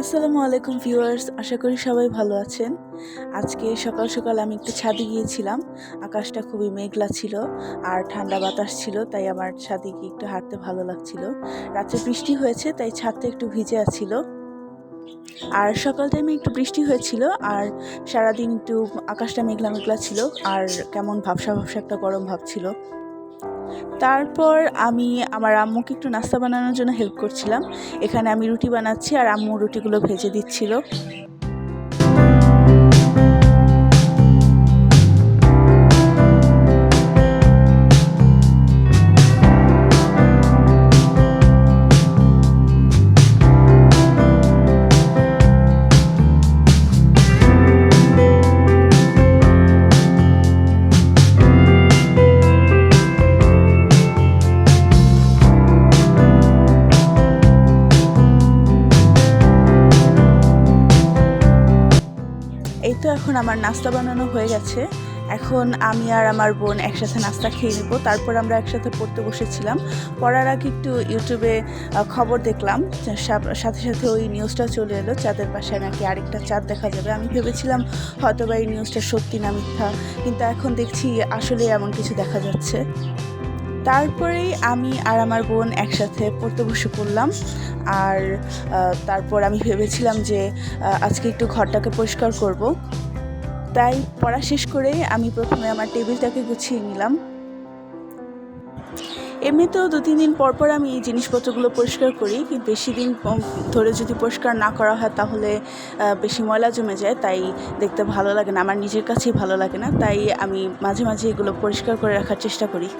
আসসালামু আলাইকুম ভিউয়ার্স, আশা করি সবাই ভালো আছেন। আজকে সকাল সকাল আমি একটু ছাদে গিয়েছিলাম। আকাশটা খুবই মেঘলা ছিল আর ঠান্ডা বাতাস ছিল, তাই আমার ছাদে গিয়ে একটু হাঁটতে ভালো লাগছিল। রাত্রে বৃষ্টি হয়েছে, তাই ছাদটা একটু ভিজে আছিল। আর সকাল টাইমে একটু বৃষ্টি হয়েছিল আর সারাদিন একটু আকাশটা মেঘলা মেঘলা ছিল আর কেমন ভাবসা ভাবসা একটা গরম ভাব ছিল। তারপর আমি আমার আম্মুকে একটু নাস্তা বানানোর জন্য হেল্প করছিলাম। এখানে আমি রুটি বানাচ্ছি আর আম্মু রুটিগুলো ভেজে দিচ্ছিল। এই তো এখন আমার নাস্তা বানানো হয়ে গেছে। এখন আমি আর আমার বোন একসাথে নাস্তা খেয়ে নেব। তারপর আমরা একসাথে পড়তে বসেছিলাম। পড়ার আগে একটু ইউটিউবে খবর দেখলাম, সাথে সাথে ওই নিউজটা চলে এলো, চাঁদের পাশে নাকি আরেকটা চাঁদ দেখা যাবে। আমি ভেবেছিলাম হয়তো বা এই নিউজটা সত্যি না মিথ্যা, কিন্তু এখন দেখছি আসলে এমন কিছু দেখা যাচ্ছে। তারপরেই আমি আর আমার বোন একসাথে পড়তে বসে পড়লাম। আর তারপর আমি ভেবেছিলাম যে আজকে একটু ঘরটাকে পরিষ্কার করব। তাই পড়া শেষ করেই আমি প্রথমে আমার টেবিলটাকে গুছিয়ে নিলাম। এমনিতেও 2-3 দিন পর পর আমি এই জিনিসপত্রগুলো পরিষ্কার করি, কিন্তু বেশি দিন ধরে যদি পরিষ্কার না করা হয় তাহলে বেশি ময়লা জমে যায়, তাই দেখতে ভালো লাগে না, আমার নিজের কাছেই ভালো লাগে না। তাই আমি মাঝে মাঝে এগুলো পরিষ্কার করে রাখার চেষ্টা করি।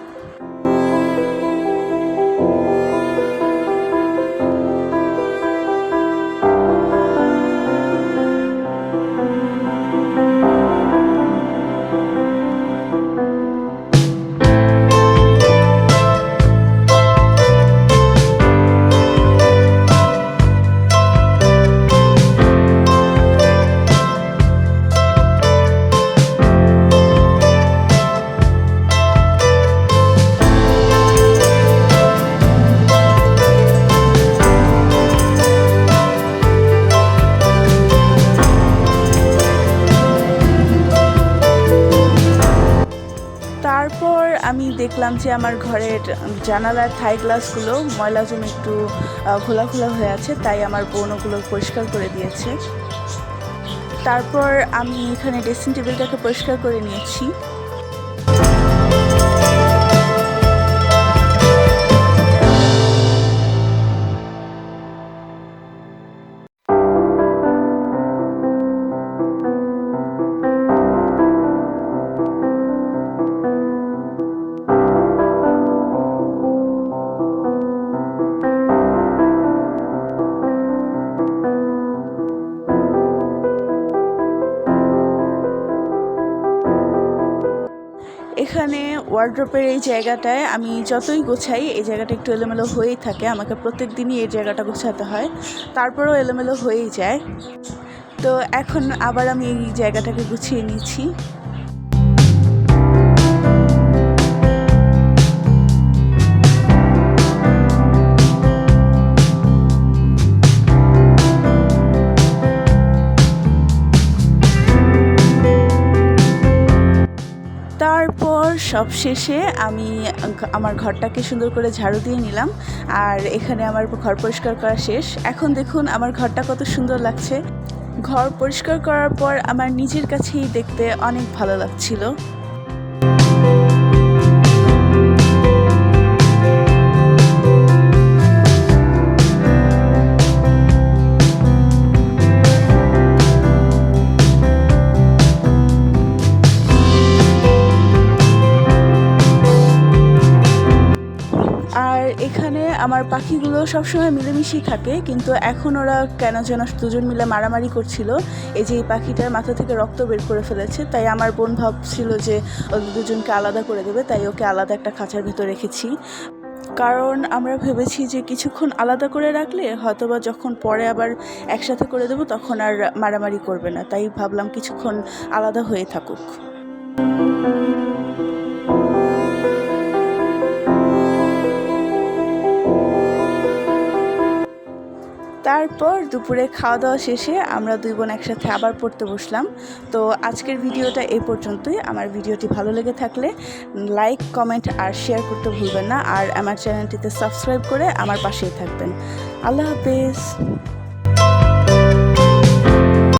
তারপর আমি দেখলাম যে আমার ঘরের জানালার থাই গ্লাসগুলো ময়লা জমে একটু খোলা খোলা হয়ে আছে, তাই আমার বোন ওগুলো পরিষ্কার করে দিয়েছে। তারপর আমি এখানে ড্রেসিং টেবিলটাকে পরিষ্কার করে নিয়েছি। এখানে ওয়ার্ড্রোপের এই জায়গাটায় আমি যতই গোছাই, এই জায়গাটা একটু এলোমেলো হয়েই থাকে। আমাকে প্রত্যেক দিনই এই জায়গাটা গোছাতে হয়, তারপরেও এলোমেলো হয়েই যায়। তো এখন আবার আমি এই জায়গাটাকে গুছিয়ে নিচ্ছি। তারপর সবশেষে আমি আমার ঘরটাকে সুন্দর করে ঝাড়ু দিয়ে নিলাম। আর এখানে আমার ঘর পরিষ্কার করা শেষ। এখন দেখুন আমার ঘরটা কত সুন্দর লাগছে। ঘর পরিষ্কার করার পর আমার নিজের কাছেই দেখতে অনেক ভালো লাগছিল। আর এখানে আমার পাখিগুলো সবসময় মিলেমিশেই থাকে, কিন্তু এখন ওরা কেন যেন দুজন মিলে মারামারি করছিল। এই যে এই পাখিটার মাথা থেকে রক্ত বের করে ফেলেছে, তাই আমার বোন ভাবছিল যে ওদের দুজনকে আলাদা করে দেবে, তাই ওকে আলাদা একটা খাঁচার ভেতর রেখেছি। কারণ আমরা ভেবেছি যে কিছুক্ষণ আলাদা করে রাখলে হয়তোবা যখন পরে আবার একসাথে করে দেবো তখন আর মারামারি করবে না, তাই ভাবলাম কিছুক্ষণ আলাদা হয়ে থাকুক। তারপর দুপুরে খাওয়া দাওয়া শেষে আমরা দুই বোন একসাথে আবার পড়তে বসলাম। তো আজকের ভিডিওটা এই পর্যন্তই। আমার ভিডিওটি ভালো লেগে থাকলে লাইক, কমেন্ট আর শেয়ার করতে ভুলবেন না। আর আমার চ্যানেলটিতে সাবস্ক্রাইব করে আমার পাশেই থাকবেন। আল্লাহ হাফেজ।